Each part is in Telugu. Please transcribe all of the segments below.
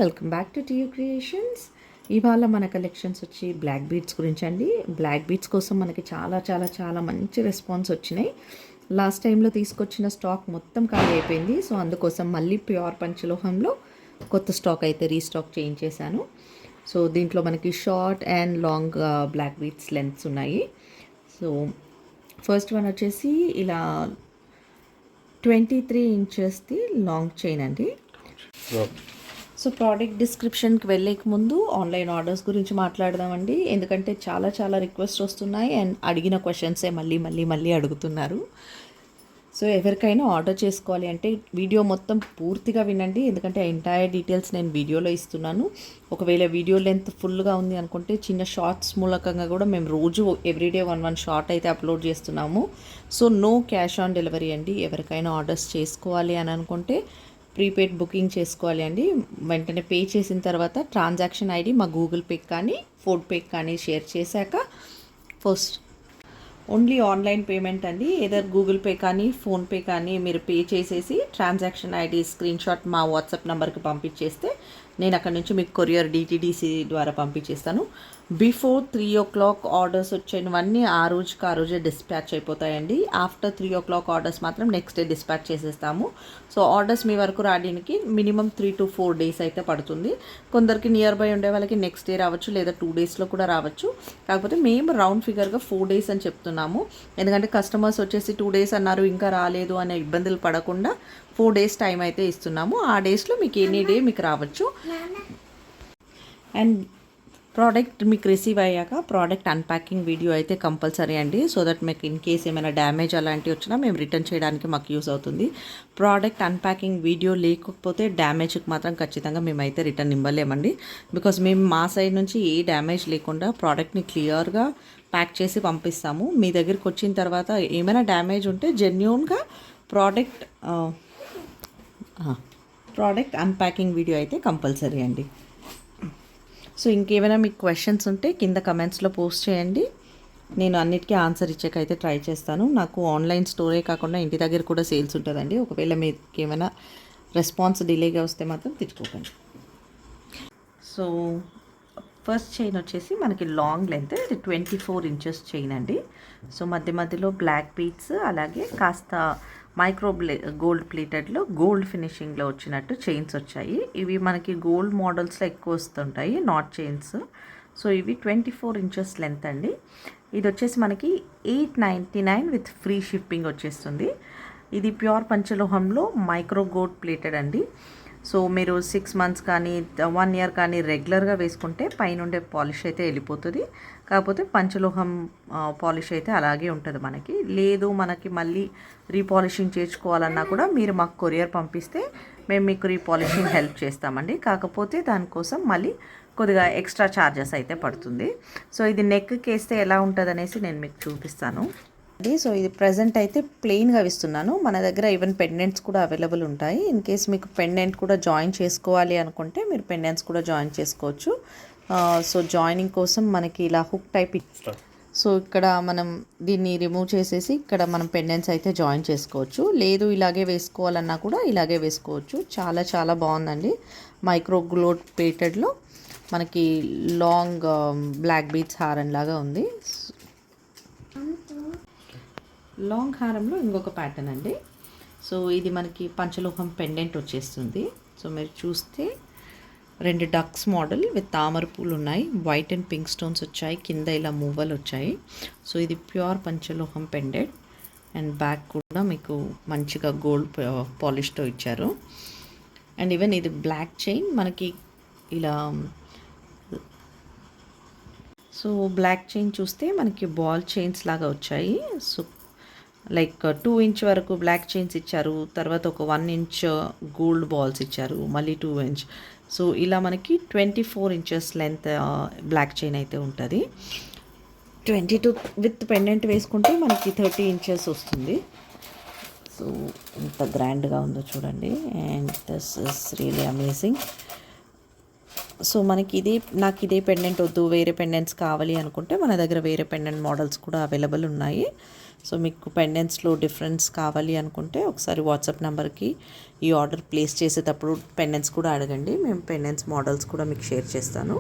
Welcome back to TU creations. ఇవాళ మన కలెక్షన్స్ వచ్చి బ్లాక్ బీడ్స్ గురించి అండి. బ్లాక్ బీడ్స్ కోసం మనకి చాలా మంచి రెస్పాన్స్ వచ్చినాయి. లాస్ట్ టైంలో తీసుకొచ్చిన స్టాక్ మొత్తం ఖాళీ అయిపోయింది. సో అందుకోసం మళ్ళీ ప్యూర్ పంచలోహంలో కొత్త స్టాక్ అయితే రీస్టాక్ చేయించేశాను. సో దీంట్లో మనకి short and long black beads lengths ఉన్నాయి. సో ఫస్ట్ వన్ వచ్చేసి ఇలా 23 ఇంచెస్ది లాంగ్ చైన్ అండి. సో ప్రోడక్ట్ డిస్క్రిప్షన్కి వెళ్ళేక ముందు ఆన్లైన్ ఆర్డర్స్ గురించి మాట్లాడదామండి. ఎందుకంటే చాలా రిక్వెస్ట్ వస్తున్నాయి అండ్ అడిగిన క్వశ్చన్సే మళ్ళీ అడుగుతున్నారు. సో ఎవరికైనా ఆర్డర్ చేసుకోవాలి అంటే వీడియో మొత్తం పూర్తిగా వినండి, ఎందుకంటే ఎంటైర్ డీటెయిల్స్ నేను వీడియోలో ఇస్తున్నాను. ఒకవేళ వీడియో లెంత్ ఫుల్గా ఉంది అనుకుంటే చిన్న షార్ట్స్ మూలకంగా కూడా మేము రోజు ఎవ్రీడే వన్ షార్ట్ అయితే అప్లోడ్ చేస్తున్నాము. So no cash on delivery అండి. ఎవరికైనా ఆర్డర్స్ చేసుకోవాలి అని అనుకుంటే ప్రీపెయిడ్ బుకింగ్ చేసుకోవాలి అండి. వెంటనే పే చేసిన తర్వాత ట్రాన్సాక్షన్ ఐడి మా గూగుల్ పే కానీ ఫోన్పే కానీ షేర్ చేశాక ఫస్ట్ ఓన్లీ ఆన్లైన్ పేమెంట్ అండి. ఏదర్ గూగుల్ పే కానీ ఫోన్పే కానీ మీరు పే చేసేసి ట్రాన్సాక్షన్ ఐడి స్క్రీన్ షాట్ మా వాట్సాప్ నెంబర్కి పంపించేస్తే నేను అక్కడ నుంచి మీకు కొరియర్ DTDC ద్వారా పంపించేస్తాను. బిఫోర్ 3 o'clock ఆర్డర్స్ వచ్చేవన్నీ ఆ రోజే డిస్పాచ్ అయిపోతాయండి. ఆఫ్టర్ 3 o'clock ఆర్డర్స్ మాత్రం నెక్స్ట్ డే డిస్పాచ్ చేసేస్తాము. సో ఆర్డర్స్ మీ వరకు రావడానికి మినిమం 3 to 4 days అయితే పడుతుంది. కొందరికి నియర్ బై ఉండే వాళ్ళకి నెక్స్ట్ డే రావచ్చు, లేదా 2 daysలో కూడా రావచ్చు. కాకపోతే మేము రౌండ్ ఫిగర్గా 4 days అని చెప్తున్నాము. ఎందుకంటే కస్టమర్స్ వచ్చేసి 2 days అన్నారు ఇంకా రాలేదు అనే ఇబ్బందులు పడకుండా 4 days టైం అయితే ఇస్తున్నాము. ఆ డేస్లో మీకు ఎనీ డే మీకు రావచ్చు. అండ్ ప్రోడక్ట్ మీకు రిసీవ్ అయ్యాక ప్రోడక్ట్ అన్ప్యాకింగ్ వీడియో అయితే కంపల్సరీ అండి. సో దట్ మీకు ఇన్ కేస్ ఏమైనా డ్యామేజ్ అలాంటివి వచ్చినా మేము రిటర్న్ చేయడానికి మాకు యూస్ అవుతుంది. ప్రోడక్ట్ అన్ప్యాకింగ్ వీడియో లేకపోతే డ్యామేజ్కి మాత్రం ఖచ్చితంగా మేమైతే రిటర్న్ ఇవ్వలేమండి. బికాస్ మేము మా సైడ్ నుంచి ఏ డ్యామేజ్ లేకుండా ప్రోడక్ట్ని క్లియర్గా ప్యాక్ చేసి పంపిస్తాము. మీ దగ్గరికి వచ్చిన తర్వాత ఏమైనా డ్యామేజ్ ఉంటే జెన్యూన్గా ప్రోడక్ట్ అన్ప్యాకింగ్ వీడియో అయితే కంపల్సరీ అండి. సో ఇంకేమైనా మీకు క్వశ్చన్స్ ఉంటే కింద కమెంట్స్లో పోస్ట్ చేయండి. నేను అన్నిటికీ ఆన్సర్ ఇచ్చేకైతే ట్రై చేస్తాను. నాకు ఆన్లైన్ స్టోరే కాకుండా ఇంటి దగ్గర కూడా సేల్స్ ఉంటుందండి. ఒకవేళ మీకు ఏమైనా రెస్పాన్స్ డిలేగా వస్తే మాత్రం తెచ్చుకోకండి. సో ఫస్ట్ చైన్ వచ్చేసి మనకి లాంగ్ లెంత్, ఇది 24 inches చైన్ అండి. సో మధ్యలో బ్లాక్ బీడ్స్ అలాగే కాస్త మైక్రో గోల్డ్ ప్లేటెడ్లో గోల్డ్ ఫినిషింగ్లో వచ్చినట్టు చైన్స్ వచ్చాయి. ఇవి మనకి గోల్డ్ మోడల్స్లో ఎక్కువ వస్తుంటాయి నాట్ చైన్స్. సో ఇవి 24 inches లెంత్ అండి. ఇది వచ్చేసి మనకి 899 విత్ ఫ్రీ షిప్పింగ్ వచ్చేస్తుంది. ఇది ప్యూర్ పంచలోహంలో మైక్రో గోల్డ్ ప్లేటెడ్ అండి. సో మీరు 6 months కానీ 1 year కానీ రెగ్యులర్గా వేసుకుంటే పైనుండే పాలిష్ అయితే వెళ్ళిపోతుంది. కాకపోతే పంచలోహం పాలిష్ అయితే అలాగే ఉంటుంది మనకి. లేదు మనకి మళ్ళీ రీపాలిషింగ్ చేర్చుకోవాలన్నా కూడా మీరు మాకు కొరియర్ పంపిస్తే మేము మీకు రీపాలిషింగ్ హెల్ప్ చేస్తామండి. కాకపోతే దానికోసం మళ్ళీ కొద్దిగా ఎక్స్ట్రా ఛార్జెస్ అయితే పడుతుంది. సో ఇది నెక్కి వేస్తే ఎలా ఉంటుంది అనేసి నేను మీకు చూపిస్తాను. సో ఇది ప్రజెంట్ అయితే ప్లెయిన్గా ఇస్తున్నాను. మన దగ్గర ఈవెన్ పెండెంట్స్ కూడా అవైలబుల్ ఉంటాయి. ఇన్ కేస్ మీకు పెండెంట్ కూడా జాయిన్ చేసుకోవాలి అనుకుంటే మీరు పెండెంట్స్ కూడా జాయిన్ చేసుకోవచ్చు. సో జాయినింగ్ కోసం మనకి ఇలా హుక్ టైప్ సో ఇక్కడ మనం దీన్ని రిమూవ్ చేసేసి ఇక్కడ మనం పెండెంట్స్ అయితే జాయిన్ చేసుకోవచ్చు. లేదు ఇలాగే వేసుకోవాలన్నా కూడా ఇలాగే వేసుకోవచ్చు. చాలా బాగుందండి. మైక్రో గోల్డ్ ప్లేటెడ్లో మనకి లాంగ్ బ్లాక్ బీడ్స్ హారం లాగా ఉంది. లాంగ్ హారంలో ఇంకొక ప్యాటర్న్ అండి. సో ఇది మనకి పంచలోహం పెండెంట్ వచ్చేస్తుంది. సో మీరు చూస్తే 2 ducks మోడల్ విత్ తామర పూలు ఉన్నాయి. వైట్ అండ్ పింక్ స్టోన్స్ వచ్చాయి. కింద ఇలా మూవలు వచ్చాయి. సో ఇది ప్యూర్ పంచలోహం పెండెంట్ అండ్ బ్యాక్ కూడా మీకు మంచిగా గోల్డ్ పాలిష్తో ఇచ్చారు. అండ్ ఈవెన్ ఇది బ్లాక్ చైన్ మనకి ఇలా. సో బ్లాక్ చైన్ చూస్తే మనకి బాల్ చైన్స్ లాగా వచ్చాయి. సో లైక్ 2 inch వరకు బ్లాక్ చైన్స్ ఇచ్చారు. తర్వాత ఒక 1 inch గోల్డ్ బాల్స్ ఇచ్చారు. మళ్ళీ 2 inch. సో ఇలా మనకి 24 inches లెంత్ బ్లాక్ చైన్ అయితే ఉంటుంది. 22 విత్ పెండెంట్ వేసుకుంటే మనకి 30 inches వస్తుంది. సో ఎంత గ్రాండ్గా ఉందో చూడండి. And this is really amazing. So మనకి నాకు ఇదే పెండెంట్ వద్దు, వేరే పెండెంట్స్ కావాలి అనుకుంటే మన దగ్గర వేరే పెండెంట్ మోడల్స్ కూడా అవైలబుల్ ఉన్నాయి. సో మీకు పెండెంట్స్లో డిఫరెన్స్ కావాలి అనుకుంటే ఒకసారి వాట్సాప్ నెంబర్కి ఈ ఆర్డర్ ప్లేస్ చేసేటప్పుడు పెండెంట్స్ కూడా అడగండి, మేము పెండెంట్స్ మోడల్స్ కూడా మీకు షేర్ చేస్తాను.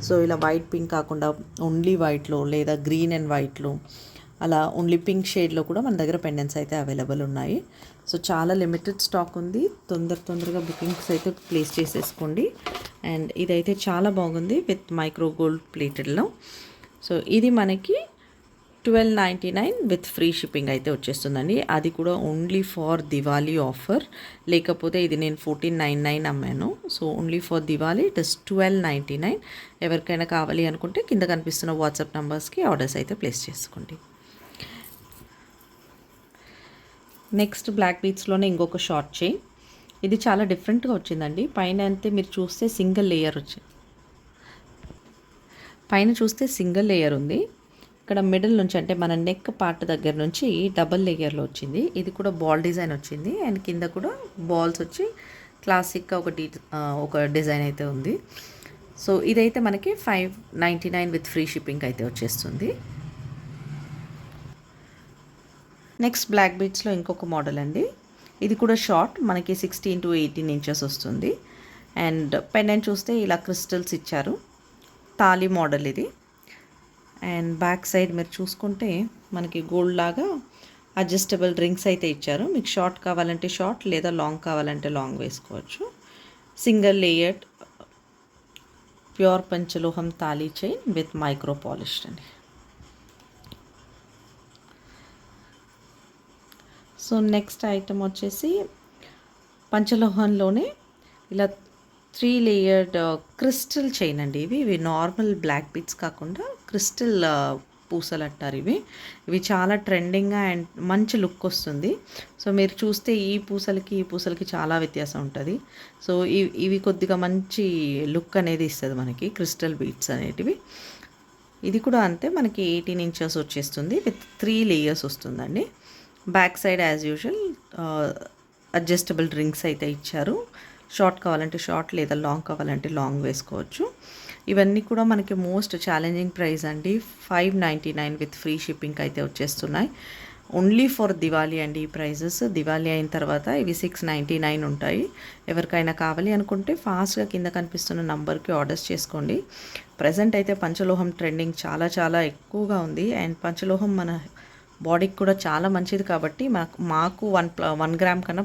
సో ఇలా వైట్ పింక్ కాకుండా ఓన్లీ వైట్లో లేదా గ్రీన్ అండ్ వైట్లో అలా ఓన్లీ పింక్ షేడ్లో కూడా మన దగ్గర పెండెంట్స్ అయితే అవైలబుల్ ఉన్నాయి. సో చాలా లిమిటెడ్ స్టాక్ ఉంది, తొందరగా బుకింగ్స్ అయితే ప్లేస్ చేసేసుకోండి. అండ్ ఇదైతే చాలా బాగుంది విత్ మైక్రో గోల్డ్ ప్లేటెడ్లో. సో ఇది మనకి 1299 విత్ ఫ్రీ షిప్పింగ్ అయితే వచ్చేస్తుందండి. అది కూడా ఓన్లీ ఫార్ దివాళీ ఆఫర్, లేకపోతే ఇది నేను 1499 అమ్మాను. So only for Diwali it is 1299. ఎవరికైనా కావాలి అనుకుంటే కింద కనిపిస్తున్న వాట్సాప్ నెంబర్స్కి ఆర్డర్స్ అయితే ప్లేస్ చేసుకోండి. నెక్స్ట్ బ్లాక్ బీట్స్లోనే ఇంకొక షార్ట్ చైన్. ఇది చాలా డిఫరెంట్గా వచ్చిందండి. పైన అంతే మీరు చూస్తే సింగిల్ లేయర్ వచ్చింది, పైన చూస్తే సింగిల్ లేయర్ ఉంది. ఇక్కడ మిడిల్ నుంచి అంటే మన నెక్ పార్ట్ దగ్గర నుంచి డబల్ లేయర్లో వచ్చింది. ఇది కూడా బాల్ డిజైన్ వచ్చింది అండ్ కింద కూడా బాల్స్ వచ్చి క్లాసిక్గా ఒక డిజైన్ అయితే ఉంది. సో ఇదైతే మనకి 599 విత్ ఫ్రీ షిప్పింగ్ అయితే వచ్చేస్తుంది. నెక్స్ట్ బ్లాక్ బీట్స్లో ఇంకొక మోడల్ అండి. ఇది కూడా షార్ట్, మనకి 16 to 18 ఇంచెస్ వస్తుంది. అండ్ పెండెంట్ చూస్తే ఇలా క్రిస్టల్స్ ఇచ్చారు, తాళి మోడల్ ఇది. అండ్ బ్యాక్ సైడ్ మీరు చూసుకుంటే మనకి గోల్డ్ లాగా అడ్జస్టబుల్ రింగ్స్ అయితే ఇచ్చారు. మీకు షార్ట్ కావాలంటే షార్ట్, లేదా లాంగ్ కావాలంటే లాంగ్ వేసుకోవచ్చు. సింగిల్ లేయర్డ్ ప్యూర్ పంచలోహం తాళీ చైన్ విత్ మైక్రో పాలిష్డ్ అండి. సో నెక్స్ట్ ఐటమ్ వచ్చేసి పంచలోహంలోనే ఇలా 3 లేయర్డ్ క్రిస్టల్ చైన్ అండి. ఇవి నార్మల్ బ్లాక్ బీట్స్ కాకుండా క్రిస్టల్ పూసలు అంటారు. ఇవి చాలా ట్రెండింగ్గా అండ్ మంచి లుక్ వస్తుంది. సో మీరు చూస్తే ఈ పూసలకి చాలా వ్యత్యాసం ఉంటుంది. సో ఇవి కొద్దిగా మంచి లుక్ అనేది ఇస్తుంది మనకి క్రిస్టల్ బీట్స్ అనేటివి. ఇది కూడా అంతే, మనకి 18 ఇంచెస్ వచ్చేస్తుంది విత్ 3 లేయర్స్ వస్తుందండి. Back side as usual adjustable rings అయితే ఇచ్చారు. షార్ట్ కావాలంటే షార్ట్, లేదా లాంగ్ కావాలంటే లాంగ్ వేసుకోవచ్చు. ఇవన్నీ కూడా మనకి మోస్ట్ ఛాలెంజింగ్ ప్రైస్ అండి. 599 విత్ ఫ్రీ షిప్పింగ్ అయితే వచ్చేస్తున్నాయి. ఓన్లీ ఫర్ దివాళీ అండి ఈ ప్రైజెస్. దివాళీ అయిన తర్వాత ఇవి 699 ఉంటాయి. ఎవరికైనా కావాలి అనుకుంటే ఫాస్ట్గా కింద కనిపిస్తున్న నంబర్కి ఆర్డర్స్ చేసుకోండి. ప్రజెంట్ అయితే పంచలోహం ట్రెండింగ్ చాలా ఎక్కువగా ఉంది. అండ్ పంచలోహం మన బాడీకి కూడా చాలా మంచిది కాబట్టి మాకు 1 గ్రామ్ కన్నా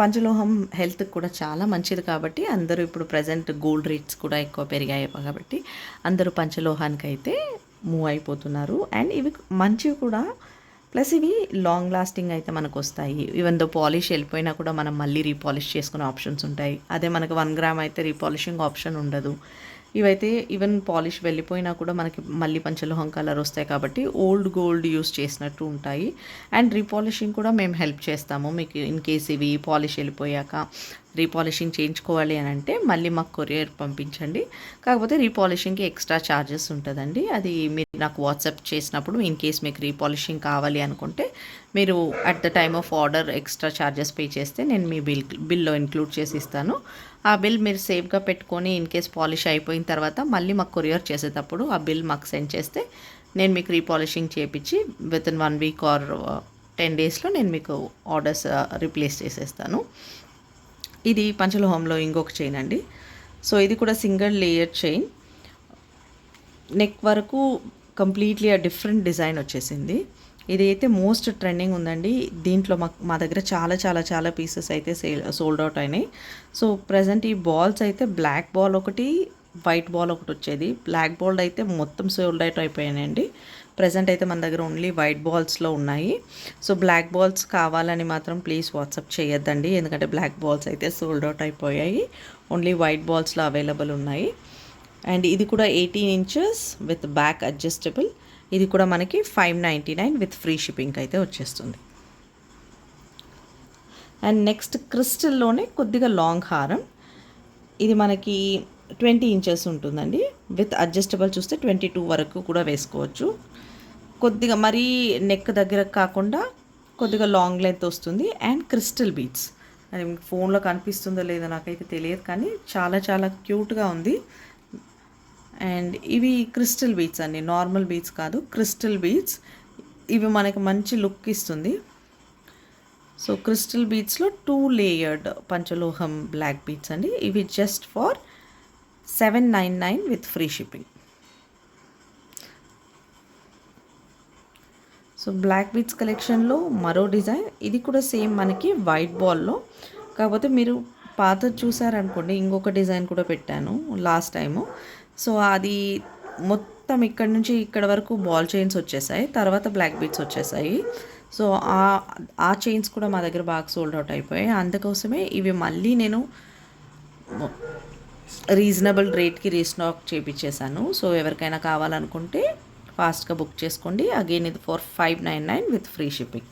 పంచలోహం హెల్త్కి కూడా చాలా మంచిది కాబట్టి అందరూ ఇప్పుడు ప్రజెంట్ గోల్డ్ రేట్స్ కూడా ఎక్కువ పెరిగాయి కాబట్టి అందరూ పంచలోహానికి అయితే మూవ్ అయిపోతున్నారు. అండ్ ఇవి మంచివి కూడా, ప్లస్ ఇవి లాంగ్ లాస్టింగ్ అయితే మనకు వస్తాయి. ఈవెన్ దో పాలిష్ వెళ్ళిపోయినా కూడా మనం మళ్ళీ రీపాలిష్ చేసుకునే ఆప్షన్స్ ఉంటాయి. అదే మనకు 1 గ్రామ్ అయితే రీపాలిషింగ్ ఆప్షన్ ఉండదు. ఇవైతే ఈవెన్ పాలిష్ వెళ్ళిపోయినా కూడా మనకి మళ్ళీ పంచలోహం కలర్ వస్తాయి కాబట్టి ఓల్డ్ గోల్డ్ యూస్ చేసినట్టు ఉంటాయి. అండ్ రీపాలిషింగ్ కూడా మేము హెల్ప్ చేస్తాము. మీకు ఇన్ కేస్ ఇవి పాలిష్ వెళ్ళిపోయాక రీపాలిషింగ్ చేయించుకోవాలి అని అంటే మళ్ళీ మాకు కొరియర్ పంపించండి. కాకపోతే రీపాలిషింగ్కి ఎక్స్ట్రా ఛార్జెస్ ఉంటుందండి. అది మీరు నాకు వాట్సాప్ చేసినప్పుడు ఇన్ కేస్ మీకు రీపాలిషింగ్ కావాలి అనుకుంటే మీరు at the time of order extra charges pay చేస్తే నేను మీ బిల్లో ఇంక్లూడ్ చేసి ఇస్తాను. ఆ బిల్ మీరు సేఫ్గా పెట్టుకొని ఇన్ కేస్ పాలిష్ అయిపోయిన తర్వాత మళ్ళీ మాకు కొరియర్ చేసేటప్పుడు ఆ బిల్ మాకు సెండ్ చేస్తే నేను మీకు రీపాలిషింగ్ చేయించి వితిన్ 1 వీక్ ఆర్ 10 డేస్లో నేను మీకు ఆర్డర్స్ రీప్లేస్ చేసేస్తాను. ఇది పంచలోహంలో ఇంకొక చైన్ అండి. సో ఇది కూడా సింగిల్ లేయర్ చైన్, నెక్ వరకు కంప్లీట్లీ ఆ డిఫరెంట్ డిజైన్ వచ్చేసింది. ఇది అయితే మోస్ట్ ట్రెండింగ్ ఉందండి. దీంట్లో మా దగ్గర చాలా పీసెస్ అయితే సోల్డ్ అవుట్ అయినాయి. సో ప్రజెంట్ ఈ బాల్స్ అయితే బ్లాక్ బాల్ ఒకటి, వైట్ బాల్ ఒకటి వచ్చేది. బ్లాక్ బాల్ అయితే మొత్తం సోల్డ్ అవుట్ అయిపోయాయండి. ప్రజెంట్ అయితే మన దగ్గర ఓన్లీ వైట్ బాల్స్లో ఉన్నాయి. సో బ్లాక్ బాల్స్ కావాలని మాత్రం ప్లీజ్ వాట్సాప్ చేయొద్దండి, ఎందుకంటే బ్లాక్ బాల్స్ అయితే సోల్డ్ అవుట్ అయిపోయాయి. ఓన్లీ వైట్ బాల్స్లో అవైలబుల్ ఉన్నాయి. అండ్ ఇది కూడా 18 ఇంచెస్ విత్ బ్యాక్ అడ్జస్టబుల్. ఇది కూడా మనకి 599 విత్ ఫ్రీ షిప్పింగ్ అయితే వచ్చేస్తుంది. అండ్ నెక్స్ట్ క్రిస్టల్లోనే కొద్దిగా లాంగ్ హారం. ఇది మనకి 20 ఇంచెస్ ఉంటుందండి. విత్ అడ్జస్టబుల్ చూస్తే 22 వరకు కూడా వేసుకోవచ్చు. కొద్దిగా మరీ నెక్ దగ్గర కాకుండా కొద్దిగా లాంగ్ లెంత్ వస్తుంది. అండ్ క్రిస్టల్ బీడ్స్, అది మీకు ఫోన్లో కనిపిస్తుందో లేదో నాకైతే తెలియదు, కానీ చాలా క్యూట్గా ఉంది. అండ్ ఇవి క్రిస్టల్ బీడ్స్ అండి, నార్మల్ బీడ్స్ కాదు, క్రిస్టల్ బీడ్స్. ఇవి మనకి మంచి లుక్ ఇస్తుంది. సో క్రిస్టల్ బీడ్స్లో 2 లేయర్డ్ పంచలోహం బ్లాక్ బీడ్స్ అండి. ఇవి just for 799 with free shipping. So black beads కలెక్షన్లో మరో డిజైన్, ఇది కూడా సేమ్ మనకి వైట్ బాల్లో, కాకపోతే మీరు పాతది చూసారనుకోండి ఇంకొక డిజైన్ కూడా పెట్టాను లాస్ట్ టైము. సో అది మొత్తం ఇక్కడ నుంచి ఇక్కడ వరకు బాల్ చైన్స్ వచ్చేసాయి, తర్వాత బ్లాక్ బీడ్స్ వచ్చేసాయి. సో ఆ చైన్స్ కూడా మా దగ్గర బాగా సోల్డ్ అవుట్ అయిపోయాయి. అందుకోసమే ఇవి మళ్ళీ నేను రీజనబుల్ రేట్కి రీస్టాక్ చేయించేసాను. సో ఎవరికైనా కావాలనుకుంటే ఫాస్ట్గా బుక్ చేసుకోండి. అగైన్ ఇది for 599 with free shipping.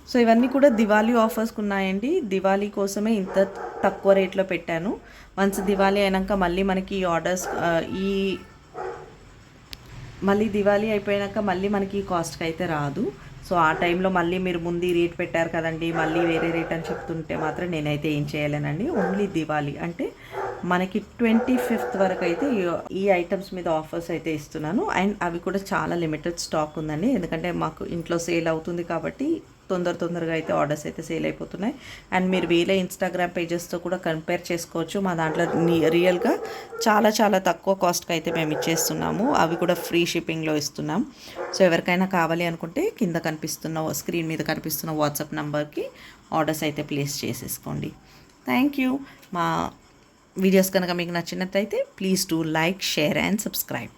So ఇవన్నీ కూడా దివాళీ ఆఫర్స్కి ఉన్నాయండి. దివాళీ కోసమే ఇంత తక్కువ రేట్లో పెట్టాను. వన్స్ దివాళీ అయినాక మళ్ళీ మనకి ఈ ఆర్డర్స్ మళ్ళీ దివాళీ అయిపోయాక మళ్ళీ మనకి ఈ కాస్ట్కి అయితే రాదు. సో ఆ టైంలో మళ్ళీ మీరు ముందు రేట్ పెట్టారు కదండి, మళ్ళీ వేరే రేట్ అని చెప్తుంటే మాత్రం నేనైతే ఏం చేయలేనండి. ఓన్లీ దివాళీ అంటే మనకి 25th వరకు అయితే ఈ ఐటమ్స్ మీద ఆఫర్స్ అయితే ఇస్తున్నాను. అండ్ అవి కూడా చాలా లిమిటెడ్ స్టాక్ ఉందండి, ఎందుకంటే మాకు ఇంట్లో సేల్ అవుతుంది కాబట్టి తొందరగా అయితే ఆర్డర్స్ అయితే సేల్ అయిపోతున్నాయి. అండ్ మీరు వేరే ఇన్స్టాగ్రామ్ పేజెస్తో కూడా కంపేర్ చేసుకోవచ్చు. మా దాంట్లో రియల్గా చాలా తక్కువ కాస్ట్కి అయితే మేము ఇచ్చేస్తున్నాము. అవి కూడా ఫ్రీ షిప్పింగ్లో ఇస్తున్నాం. సో ఎవరికైనా కావాలి అనుకుంటే కింద కనిపిస్తున్న స్క్రీన్ మీద కనిపిస్తున్న వాట్సాప్ నెంబర్కి ఆర్డర్స్ అయితే ప్లేస్ చేసేసుకోండి. Thank you. మా వీడియోస్ కనుక మీకు నచ్చినట్లయితే please do like, share and subscribe.